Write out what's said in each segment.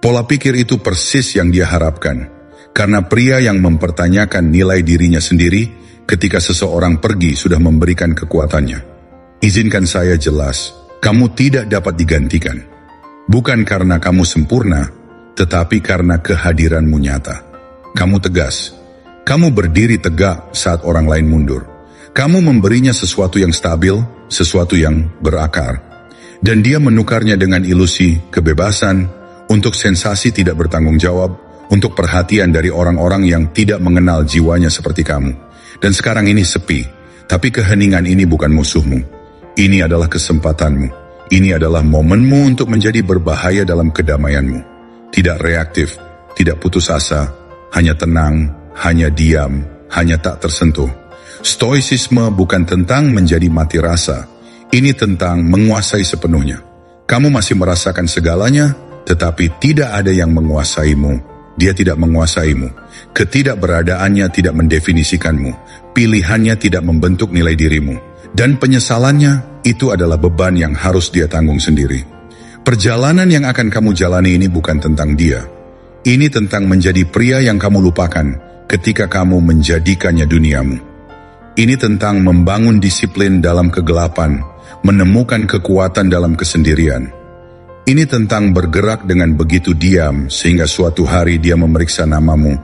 Pola pikir itu persis yang dia harapkan. Karena pria yang mempertanyakan nilai dirinya sendiri ketika seseorang pergi sudah memberikan kekuatannya. Izinkan saya jelas, kamu tidak dapat digantikan. Bukan karena kamu sempurna, tetapi karena kehadiranmu nyata. Kamu tegas. Kamu berdiri tegak saat orang lain mundur. Kamu memberinya sesuatu yang stabil, sesuatu yang berakar. Dan dia menukarnya dengan ilusi, kebebasan, untuk sensasi tidak bertanggung jawab, untuk perhatian dari orang-orang yang tidak mengenal jiwanya seperti kamu. Dan sekarang ini sepi, tapi keheningan ini bukan musuhmu. Ini adalah kesempatanmu. Ini adalah momenmu untuk menjadi berbahaya dalam kedamaianmu. Tidak reaktif, tidak putus asa, hanya tenang, hanya diam, hanya tak tersentuh. Stoicisme bukan tentang menjadi mati rasa. Ini tentang menguasai sepenuhnya. Kamu masih merasakan segalanya, tetapi tidak ada yang menguasaimu. Dia tidak menguasaimu. Ketidakberadaannya tidak mendefinisikanmu. Pilihannya tidak membentuk nilai dirimu. Dan penyesalannya, itu adalah beban yang harus dia tanggung sendiri. Perjalanan yang akan kamu jalani ini bukan tentang dia. Ini tentang menjadi pria yang kamu lupakan ketika kamu menjadikannya duniamu. Ini tentang membangun disiplin dalam kegelapan, menemukan kekuatan dalam kesendirian. Ini tentang bergerak dengan begitu diam sehingga suatu hari dia memeriksa namamu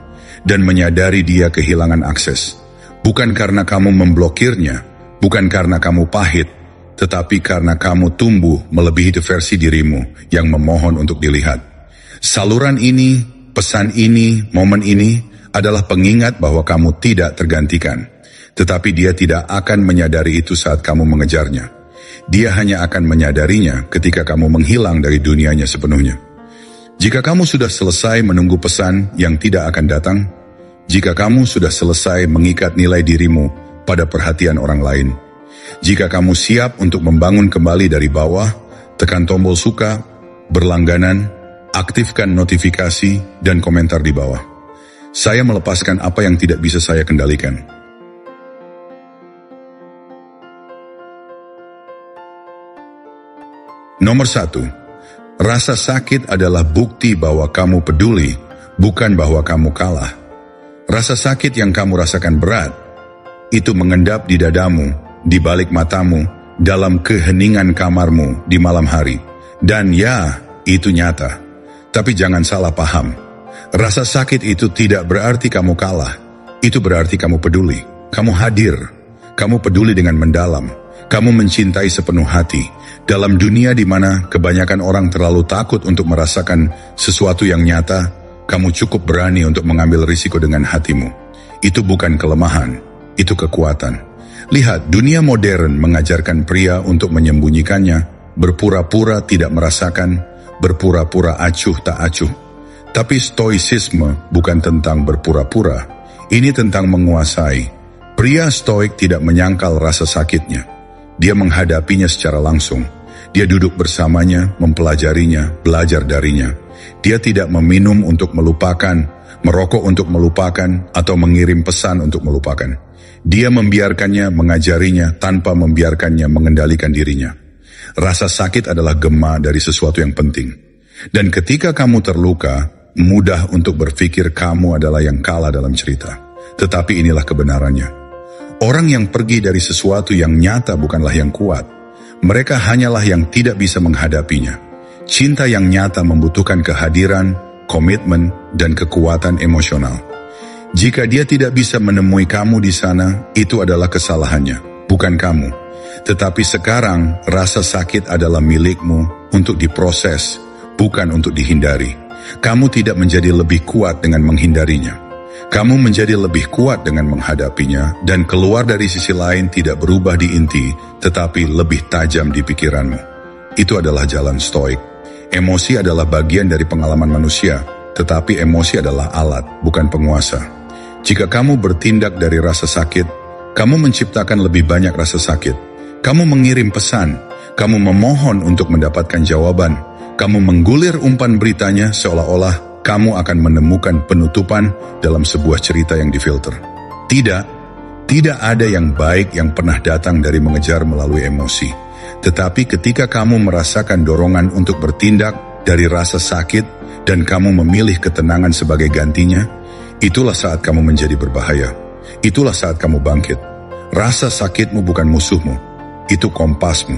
dan menyadari dia kehilangan akses. Bukan karena kamu memblokirnya, bukan karena kamu pahit, tetapi karena kamu tumbuh melebihi versi dirimu yang memohon untuk dilihat. Saluran ini, pesan ini, momen ini adalah pengingat bahwa kamu tidak tergantikan. Tetapi dia tidak akan menyadari itu saat kamu mengejarnya. Dia hanya akan menyadarinya ketika kamu menghilang dari dunianya sepenuhnya. Jika kamu sudah selesai menunggu pesan yang tidak akan datang, jika kamu sudah selesai mengikat nilai dirimu pada perhatian orang lain, jika kamu siap untuk membangun kembali dari bawah, tekan tombol suka, berlangganan, aktifkan notifikasi dan komentar di bawah. Saya melepaskan apa yang tidak bisa saya kendalikan. Nomor 1, rasa sakit adalah bukti bahwa kamu peduli, bukan bahwa kamu kalah. Rasa sakit yang kamu rasakan berat, itu mengendap di dadamu, di balik matamu, dalam keheningan kamarmu di malam hari. Dan ya, itu nyata. Tapi jangan salah paham. Rasa sakit itu tidak berarti kamu kalah. Itu berarti kamu peduli. Kamu hadir. Kamu peduli dengan mendalam. Kamu mencintai sepenuh hati. Dalam dunia di mana kebanyakan orang terlalu takut untuk merasakan sesuatu yang nyata, kamu cukup berani untuk mengambil risiko dengan hatimu. Itu bukan kelemahan, itu kekuatan. Lihat, dunia modern mengajarkan pria untuk menyembunyikannya, berpura-pura tidak merasakan, berpura-pura acuh tak acuh. Tapi stoicisme bukan tentang berpura-pura, ini tentang menguasai. Pria stoik tidak menyangkal rasa sakitnya. Dia menghadapinya secara langsung. Dia duduk bersamanya, mempelajarinya, belajar darinya. Dia tidak meminum untuk melupakan, merokok untuk melupakan, atau mengirim pesan untuk melupakan. Dia membiarkannya, mengajarinya, tanpa membiarkannya mengendalikan dirinya. Rasa sakit adalah gema dari sesuatu yang penting. Dan ketika kamu terluka, mudah untuk berpikir kamu adalah yang kalah dalam cerita. Tetapi inilah kebenarannya. Orang yang pergi dari sesuatu yang nyata bukanlah yang kuat. Mereka hanyalah yang tidak bisa menghadapinya. Cinta yang nyata membutuhkan kehadiran, komitmen, dan kekuatan emosional. Jika dia tidak bisa menemui kamu di sana, itu adalah kesalahannya, bukan kamu. Tetapi sekarang, rasa sakit adalah milikmu untuk diproses, bukan untuk dihindari. Kamu tidak menjadi lebih kuat dengan menghindarinya. Kamu menjadi lebih kuat dengan menghadapinya, dan keluar dari sisi lain tidak berubah di inti, tetapi lebih tajam di pikiranmu. Itu adalah jalan stoik. Emosi adalah bagian dari pengalaman manusia, tetapi emosi adalah alat, bukan penguasa. Jika kamu bertindak dari rasa sakit, kamu menciptakan lebih banyak rasa sakit. Kamu mengirim pesan, kamu memohon untuk mendapatkan jawaban, kamu menggulir umpan beritanya seolah-olah kamu akan menemukan penutupan dalam sebuah cerita yang difilter. Tidak ada yang baik yang pernah datang dari mengejar melalui emosi. Tetapi ketika kamu merasakan dorongan untuk bertindak dari rasa sakit dan kamu memilih ketenangan sebagai gantinya, itulah saat kamu menjadi berbahaya. Itulah saat kamu bangkit. Rasa sakitmu bukan musuhmu, itu kompasmu.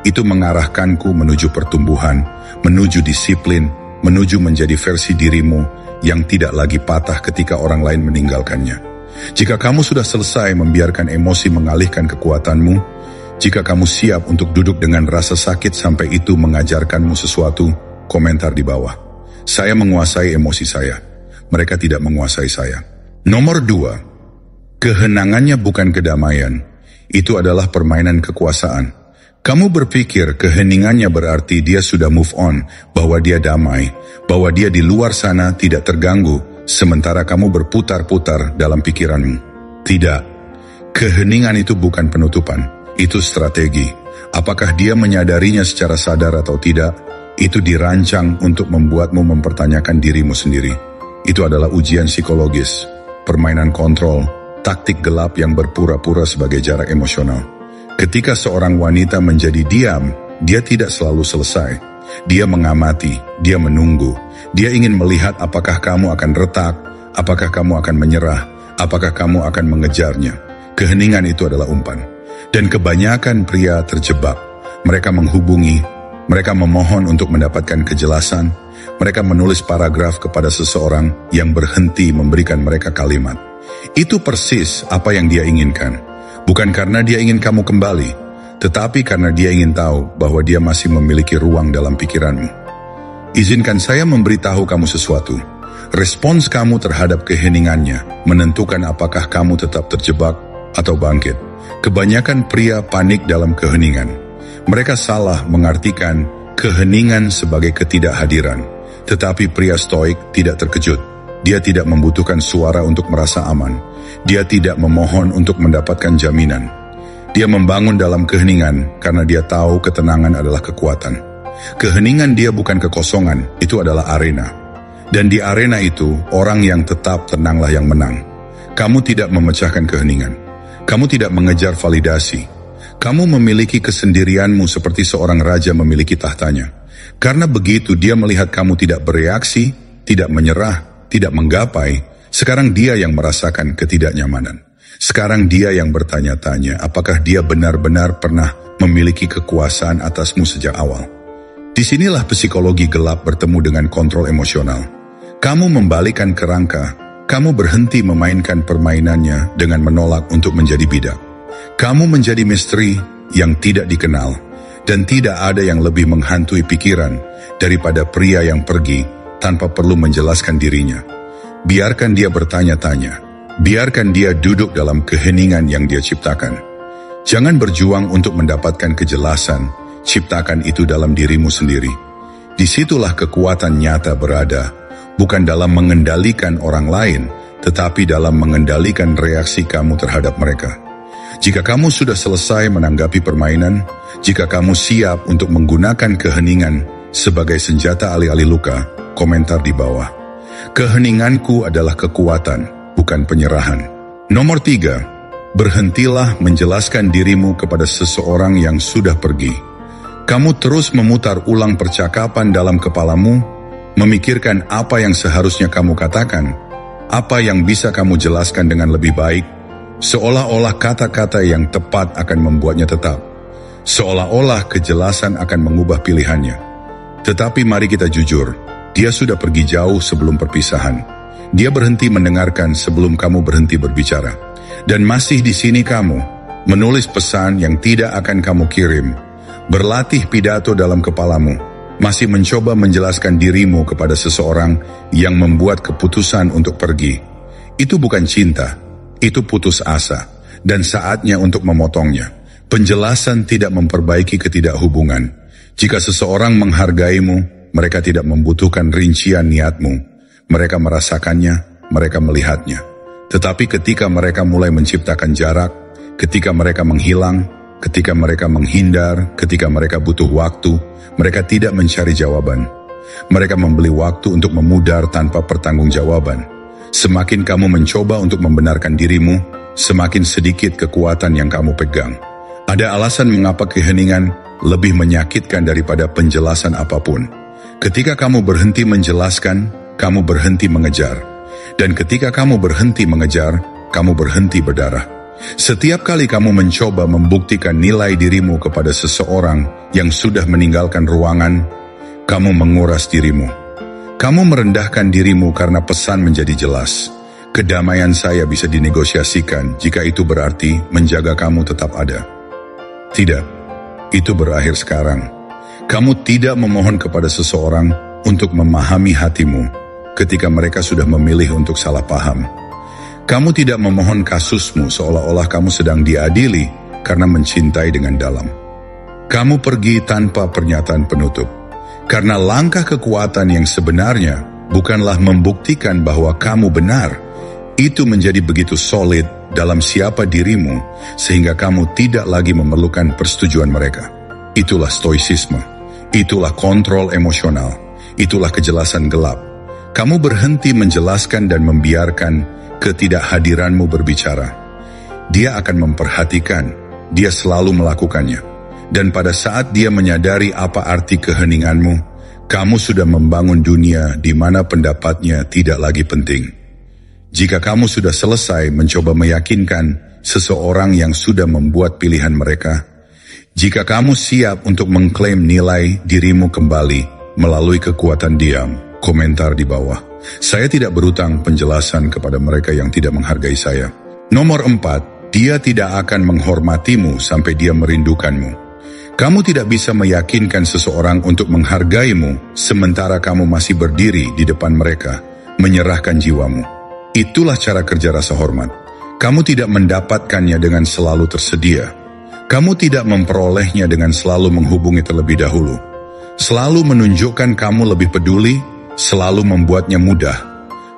Itu mengarahkanku menuju pertumbuhan, menuju disiplin, menuju menjadi versi dirimu yang tidak lagi patah ketika orang lain meninggalkannya. Jika kamu sudah selesai membiarkan emosi mengalihkan kekuatanmu, jika kamu siap untuk duduk dengan rasa sakit sampai itu mengajarkanmu sesuatu, komentar di bawah. Saya menguasai emosi saya. Mereka tidak menguasai saya. Nomor 2. Kehenangannya bukan kedamaian. Itu adalah permainan kekuasaan. Kamu berpikir keheningannya berarti dia sudah move on, bahwa dia damai, bahwa dia di luar sana tidak terganggu, sementara kamu berputar-putar dalam pikiranmu. Tidak. Keheningan itu bukan penutupan, itu strategi. Apakah dia menyadarinya secara sadar atau tidak, itu dirancang untuk membuatmu mempertanyakan dirimu sendiri. Itu adalah ujian psikologis, permainan kontrol, taktik gelap yang berpura-pura sebagai jarak emosional. Ketika seorang wanita menjadi diam, dia tidak selalu selesai. Dia mengamati, dia menunggu. Dia ingin melihat apakah kamu akan retak, apakah kamu akan menyerah, apakah kamu akan mengejarnya. Keheningan itu adalah umpan. Dan kebanyakan pria terjebak. Mereka menghubungi, mereka memohon untuk mendapatkan kejelasan, mereka menulis paragraf kepada seseorang yang berhenti memberikan mereka kalimat. Itu persis apa yang dia inginkan. Bukan karena dia ingin kamu kembali, tetapi karena dia ingin tahu bahwa dia masih memiliki ruang dalam pikiranmu. Izinkan saya memberitahu kamu sesuatu. Respons kamu terhadap keheningannya menentukan apakah kamu tetap terjebak atau bangkit. Kebanyakan pria panik dalam keheningan. Mereka salah mengartikan keheningan sebagai ketidakhadiran. Tetapi pria stoik tidak terkejut. Dia tidak membutuhkan suara untuk merasa aman. Dia tidak memohon untuk mendapatkan jaminan. Dia membangun dalam keheningan karena dia tahu ketenangan adalah kekuatan. Keheningan dia bukan kekosongan, itu adalah arena. Dan di arena itu, orang yang tetap tenanglah yang menang. Kamu tidak memecahkan keheningan. Kamu tidak mengejar validasi. Kamu memiliki kesendirianmu seperti seorang raja memiliki tahtanya. Karena begitu dia melihat kamu tidak bereaksi, tidak menyerah, tidak menggapai, sekarang dia yang merasakan ketidaknyamanan. Sekarang dia yang bertanya-tanya apakah dia benar-benar pernah memiliki kekuasaan atasmu sejak awal. Disinilah psikologi gelap bertemu dengan kontrol emosional. Kamu membalikan kerangka, kamu berhenti memainkan permainannya dengan menolak untuk menjadi bidak. Kamu menjadi misteri yang tidak dikenal, dan tidak ada yang lebih menghantui pikiran daripada pria yang pergi tanpa perlu menjelaskan dirinya. Biarkan dia bertanya-tanya. Biarkan dia duduk dalam keheningan yang dia ciptakan. Jangan berjuang untuk mendapatkan kejelasan. Ciptakan itu dalam dirimu sendiri. Disitulah kekuatan nyata berada. Bukan dalam mengendalikan orang lain, tetapi dalam mengendalikan reaksi kamu terhadap mereka. Jika kamu sudah selesai menanggapi permainan, jika kamu siap untuk menggunakan keheningan sebagai senjata alih-alih luka, komentar di bawah. Keheninganku adalah kekuatan, bukan penyerahan. Nomor 3, berhentilah menjelaskan dirimu kepada seseorang yang sudah pergi. Kamu terus memutar ulang percakapan dalam kepalamu, memikirkan apa yang seharusnya kamu katakan, apa yang bisa kamu jelaskan dengan lebih baik, seolah-olah kata-kata yang tepat akan membuatnya tetap. Seolah-olah kejelasan akan mengubah pilihannya. Tetapi mari kita jujur. Dia sudah pergi jauh sebelum perpisahan. Dia berhenti mendengarkan sebelum kamu berhenti berbicara. Dan masih di sini kamu, menulis pesan yang tidak akan kamu kirim. Berlatih pidato dalam kepalamu. Masih mencoba menjelaskan dirimu kepada seseorang yang membuat keputusan untuk pergi. Itu bukan cinta, itu putus asa. Dan saatnya untuk memotongnya. Penjelasan tidak memperbaiki ketidakhubungan. Jika seseorang menghargaimu, mereka tidak membutuhkan rincian niatmu. Mereka merasakannya, mereka melihatnya. Tetapi ketika mereka mulai menciptakan jarak, ketika mereka menghilang, ketika mereka menghindar, ketika mereka butuh waktu, mereka tidak mencari jawaban. Mereka membeli waktu untuk memudar tanpa pertanggungjawaban. Semakin kamu mencoba untuk membenarkan dirimu, semakin sedikit kekuatan yang kamu pegang. Ada alasan mengapa keheningan lebih menyakitkan daripada penjelasan apapun. Ketika kamu berhenti menjelaskan, kamu berhenti mengejar. Dan ketika kamu berhenti mengejar, kamu berhenti berdarah. Setiap kali kamu mencoba membuktikan nilai dirimu kepada seseorang yang sudah meninggalkan ruangan, kamu menguras dirimu. Kamu merendahkan dirimu karena pesan menjadi jelas. Kedamaian saya bisa dinegosiasikan jika itu berarti menjaga kamu tetap ada. Tidak, itu berakhir sekarang. Kamu tidak memohon kepada seseorang untuk memahami hatimu ketika mereka sudah memilih untuk salah paham. Kamu tidak memohon kasusmu seolah-olah kamu sedang diadili karena mencintai dengan dalam. Kamu pergi tanpa pernyataan penutup. Karena langkah kekuatan yang sebenarnya bukanlah membuktikan bahwa kamu benar. Itu menjadi begitu solid dalam siapa dirimu sehingga kamu tidak lagi memerlukan persetujuan mereka. Itulah stoicisme, itulah kontrol emosional, itulah kejelasan gelap. Kamu berhenti menjelaskan dan membiarkan ketidakhadiranmu berbicara. Dia akan memperhatikan, dia selalu melakukannya. Dan pada saat dia menyadari apa arti keheninganmu, kamu sudah membangun dunia di mana pendapatnya tidak lagi penting. Jika kamu sudah selesai mencoba meyakinkan seseorang yang sudah membuat pilihan mereka, jika kamu siap untuk mengklaim nilai dirimu kembali melalui kekuatan diam, komentar di bawah. Saya tidak berutang penjelasan kepada mereka yang tidak menghargai saya. Nomor 4, dia tidak akan menghormatimu sampai dia merindukanmu. Kamu tidak bisa meyakinkan seseorang untuk menghargaimu sementara kamu masih berdiri di depan mereka, menyerahkan jiwamu. Itulah cara kerja rasa hormat. Kamu tidak mendapatkannya dengan selalu tersedia. Kamu tidak memperolehnya dengan selalu menghubungi terlebih dahulu. Selalu menunjukkan kamu lebih peduli, selalu membuatnya mudah.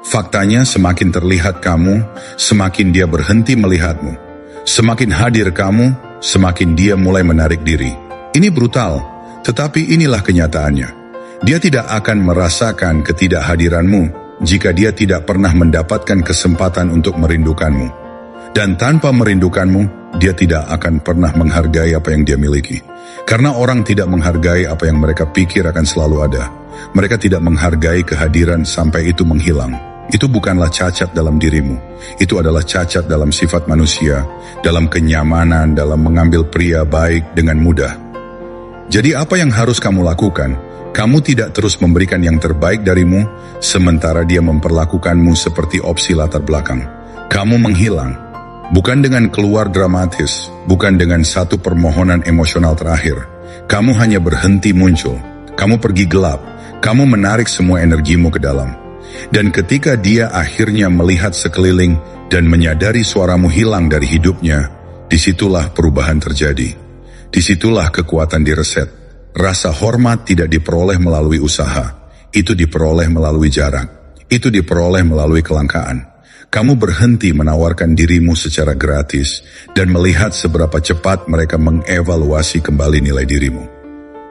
Faktanya semakin terlihat kamu, semakin dia berhenti melihatmu. Semakin hadir kamu, semakin dia mulai menarik diri. Ini brutal, tetapi inilah kenyataannya. Dia tidak akan merasakan ketidakhadiranmu jika dia tidak pernah mendapatkan kesempatan untuk merindukanmu. Dan tanpa merindukanmu, dia tidak akan pernah menghargai apa yang dia miliki. Karena orang tidak menghargai apa yang mereka pikir akan selalu ada. Mereka tidak menghargai kehadiran sampai itu menghilang. Itu bukanlah cacat dalam dirimu. Itu adalah cacat dalam sifat manusia, dalam kenyamanan, dalam mengambil pria baik dengan mudah. Jadi apa yang harus kamu lakukan? Kamu tidak terus memberikan yang terbaik darimu, sementara dia memperlakukanmu seperti opsi latar belakang. Kamu menghilang, bukan dengan keluar dramatis, bukan dengan satu permohonan emosional terakhir. Kamu hanya berhenti muncul, kamu pergi gelap, kamu menarik semua energimu ke dalam. Dan ketika dia akhirnya melihat sekeliling dan menyadari suaramu hilang dari hidupnya, disitulah perubahan terjadi. Disitulah kekuatan direset. Rasa hormat tidak diperoleh melalui usaha, itu diperoleh melalui jarak, itu diperoleh melalui kelangkaan. Kamu berhenti menawarkan dirimu secara gratis dan melihat seberapa cepat mereka mengevaluasi kembali nilai dirimu.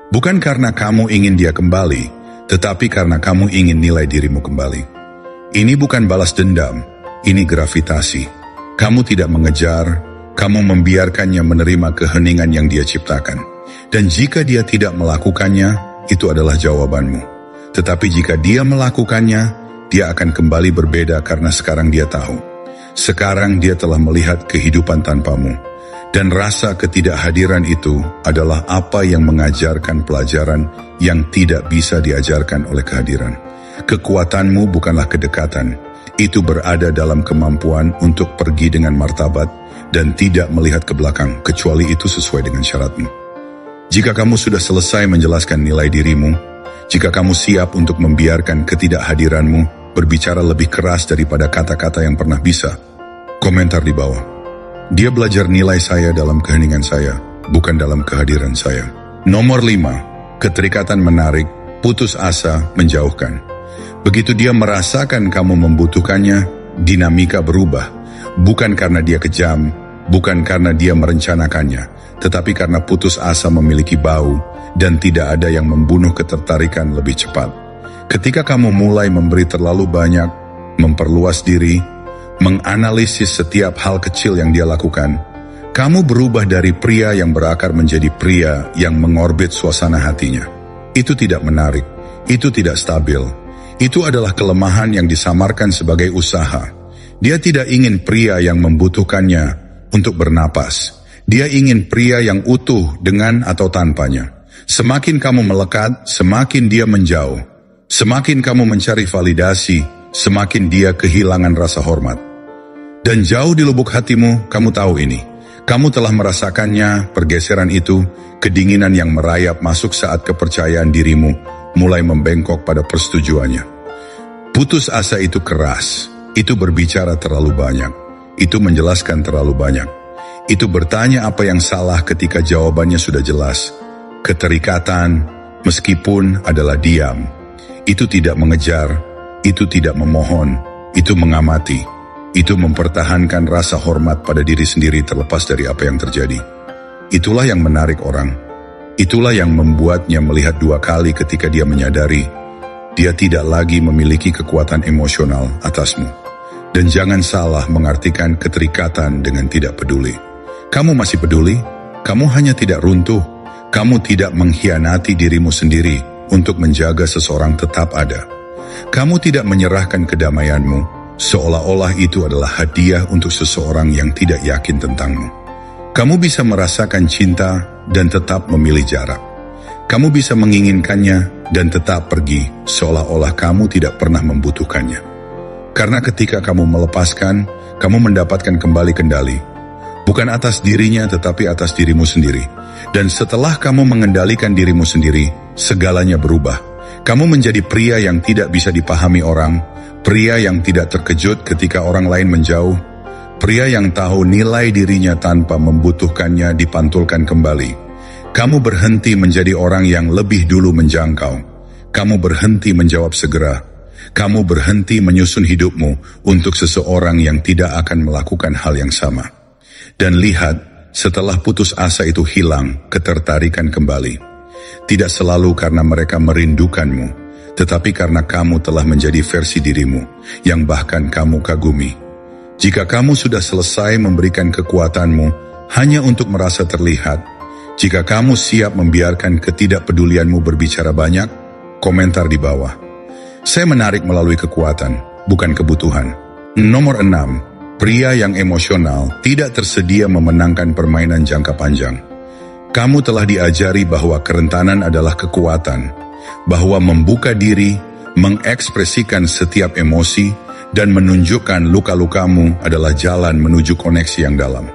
Bukan karena kamu ingin dia kembali, tetapi karena kamu ingin nilai dirimu kembali. Ini bukan balas dendam, ini gravitasi. Kamu tidak mengejar, kamu membiarkannya menerima keheningan yang dia ciptakan. Dan jika dia tidak melakukannya, itu adalah jawabanmu. Tetapi jika dia melakukannya, dia akan kembali berbeda karena sekarang dia tahu. Sekarang dia telah melihat kehidupan tanpamu. Dan rasa ketidakhadiran itu adalah apa yang mengajarkan pelajaran yang tidak bisa diajarkan oleh kehadiran. Kekuatanmu bukanlah kedekatan. Itu berada dalam kemampuan untuk pergi dengan martabat dan tidak melihat ke belakang, kecuali itu sesuai dengan syaratmu. Jika kamu sudah selesai menjelaskan nilai dirimu, jika kamu siap untuk membiarkan ketidakhadiranmu berbicara lebih keras daripada kata-kata yang pernah bisa, komentar di bawah. Dia belajar nilai saya dalam keheningan saya, bukan dalam kehadiran saya. Nomor 5, keterikatan menarik, putus asa, menjauhkan. Begitu dia merasakan kamu membutuhkannya, dinamika berubah. Bukan karena dia kejam, bukan karena dia merencanakannya, tetapi karena putus asa memiliki bau dan tidak ada yang membunuh ketertarikan lebih cepat. Ketika kamu mulai memberi terlalu banyak, memperluas diri, menganalisis setiap hal kecil yang dia lakukan, kamu berubah dari pria yang berakar menjadi pria yang mengorbit suasana hatinya. Itu tidak menarik, Itu tidak stabil. Itu adalah kelemahan yang disamarkan sebagai usaha. Dia tidak ingin pria yang membutuhkannya untuk bernapas. Dia ingin pria yang utuh dengan atau tanpanya. Semakin kamu melekat, semakin dia menjauh. Semakin kamu mencari validasi, semakin dia kehilangan rasa hormat. Dan jauh di lubuk hatimu, kamu tahu ini. Kamu telah merasakannya, pergeseran itu, kedinginan yang merayap masuk saat kepercayaan dirimu mulai membengkok pada persetujuannya. Putus asa itu keras, itu berbicara terlalu banyak, itu menjelaskan terlalu banyak. Itu bertanya apa yang salah ketika jawabannya sudah jelas. Keterikatan, meskipun adalah diam. Itu tidak mengejar, itu tidak memohon, itu mengamati. Itu mempertahankan rasa hormat pada diri sendiri terlepas dari apa yang terjadi. Itulah yang menarik orang. Itulah yang membuatnya melihat dua kali ketika dia menyadari dia tidak lagi memiliki kekuatan emosional atasmu. Dan jangan salah mengartikan keterikatan dengan tidak peduli. Kamu masih peduli, kamu hanya tidak runtuh, kamu tidak mengkhianati dirimu sendiri untuk menjaga seseorang tetap ada. Kamu tidak menyerahkan kedamaianmu, seolah-olah itu adalah hadiah untuk seseorang yang tidak yakin tentangmu. Kamu bisa merasakan cinta dan tetap memilih jarak. Kamu bisa menginginkannya dan tetap pergi, seolah-olah kamu tidak pernah membutuhkannya. Karena ketika kamu melepaskan, kamu mendapatkan kembali kendali. Bukan atas dirinya tetapi atas dirimu sendiri. Dan setelah kamu mengendalikan dirimu sendiri, segalanya berubah. Kamu menjadi pria yang tidak bisa dipahami orang, pria yang tidak terkejut ketika orang lain menjauh, pria yang tahu nilai dirinya tanpa membutuhkannya dipantulkan kembali. Kamu berhenti menjadi orang yang lebih dulu menjangkau. Kamu berhenti menjawab segera. Kamu berhenti menyusun hidupmu untuk seseorang yang tidak akan melakukan hal yang sama. Dan lihat, setelah putus asa itu hilang, ketertarikan kembali. Tidak selalu karena mereka merindukanmu, tetapi karena kamu telah menjadi versi dirimu yang bahkan kamu kagumi. Jika kamu sudah selesai memberikan kekuatanmu hanya untuk merasa terlihat, jika kamu siap membiarkan ketidakpedulianmu berbicara banyak, komentar di bawah. Saya menarik melalui kekuatan, bukan kebutuhan. Nomor 6. Pria yang emosional tidak tersedia memenangkan permainan jangka panjang. Kamu telah diajari bahwa kerentanan adalah kekuatan, bahwa membuka diri, mengekspresikan setiap emosi, dan menunjukkan luka-lukamu adalah jalan menuju koneksi yang dalam.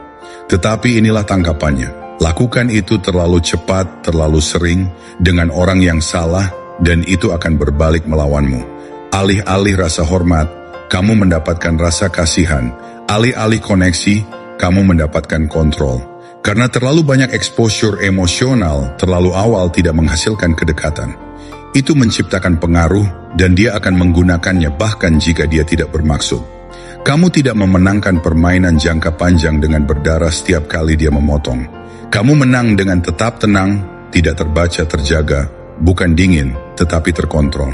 Tetapi inilah tangkapannya. Lakukan itu terlalu cepat, terlalu sering, dengan orang yang salah, dan itu akan berbalik melawanmu. Alih-alih rasa hormat, kamu mendapatkan rasa kasihan. Alih-alih koneksi, kamu mendapatkan kontrol. Karena terlalu banyak exposure emosional, terlalu awal tidak menghasilkan kedekatan. Itu menciptakan pengaruh, dan dia akan menggunakannya bahkan jika dia tidak bermaksud. Kamu tidak memenangkan permainan jangka panjang dengan berdarah setiap kali dia memotong. Kamu menang dengan tetap tenang, tidak terbaca terjaga, bukan dingin, tetapi terkontrol.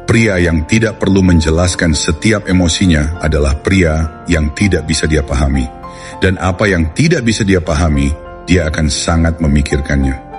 Pria yang tidak perlu menjelaskan setiap emosinya adalah pria yang tidak bisa dia pahami. Dan apa yang tidak bisa dia pahami, dia akan sangat memikirkannya.